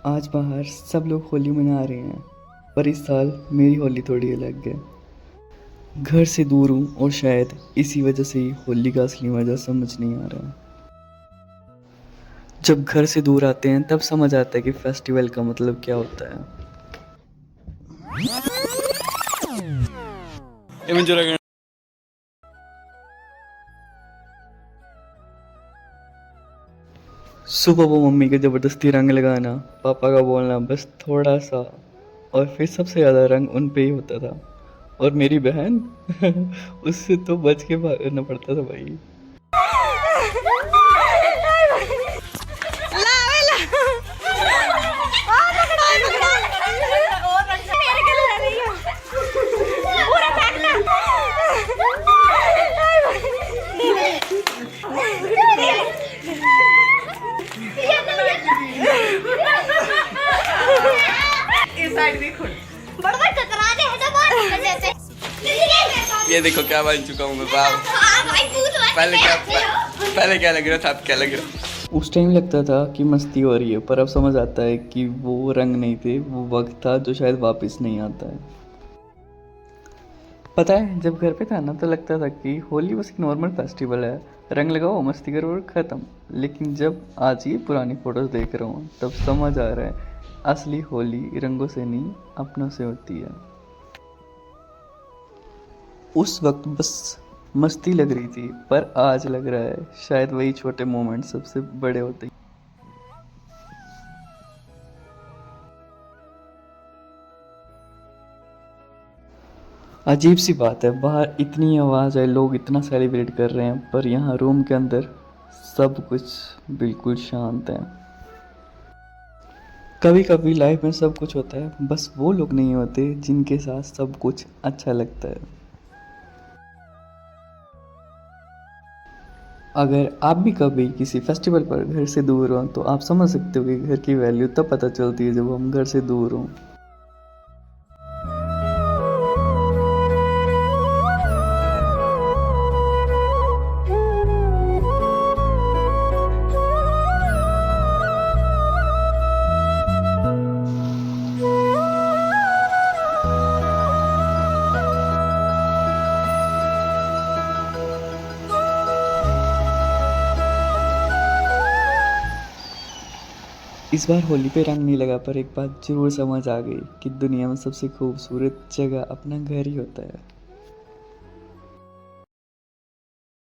आज बाहर सब लोग होली मना रहे हैं, पर इस साल मेरी होली थोड़ी अलग है। घर से दूर हूँ और शायद इसी वजह से ही होली का असली मज़ा समझ नहीं आ रहा। जब घर से दूर आते हैं तब समझ आता है कि फेस्टिवल का मतलब क्या होता है। सुबह वो मम्मी के ज़बरदस्ती रंग लगाना, पापा का बोलना बस थोड़ा सा, और फिर सबसे ज़्यादा रंग उन पे ही होता था। और मेरी बहन उससे तो बच के भागना पड़ता था भाई। ये देखो क्या बन चुका हूँ मैं बाप। पहले क्या लग रहा था, अब क्या लग रहा। उस टाइम लगता था कि मस्ती हो रही है, पर अब समझ आता है कि वो रंग नहीं थे, वो वक्त था जो शायद वापस नहीं आता है। पता है, जब घर पे था ना तो लगता था कि होली बस एक नॉर्मल फेस्टिवल है, रंग लगाओ मस्ती करो और ख़त्म। लेकिन जब आज ये पुरानी फ़ोटोज़ देख रहा हूँ तब समझ आ रहा है असली होली रंगों से नहीं, अपनों से होती है। उस वक्त बस मस्ती लग रही थी, पर आज लग रहा है शायद वही छोटे मोमेंट सबसे बड़े होते हैं। अजीब सी बात है, बाहर इतनी आवाज़ है, लोग इतना सेलिब्रेट कर रहे हैं, पर यहाँ रूम के अंदर सब कुछ बिल्कुल शांत है। कभी कभी लाइफ में सब कुछ होता है, बस वो लोग नहीं होते जिनके साथ सब कुछ अच्छा लगता है। अगर आप भी कभी किसी फेस्टिवल पर घर से दूर हो तो आप समझ सकते हो कि घर की वैल्यू तब पता चलती है जब हम घर से दूर हों। इस बार होली पे रंग नहीं लगा, पर एक बात ज़रूर समझ आ गई कि दुनिया में सबसे खूबसूरत जगह अपना घर ही होता है।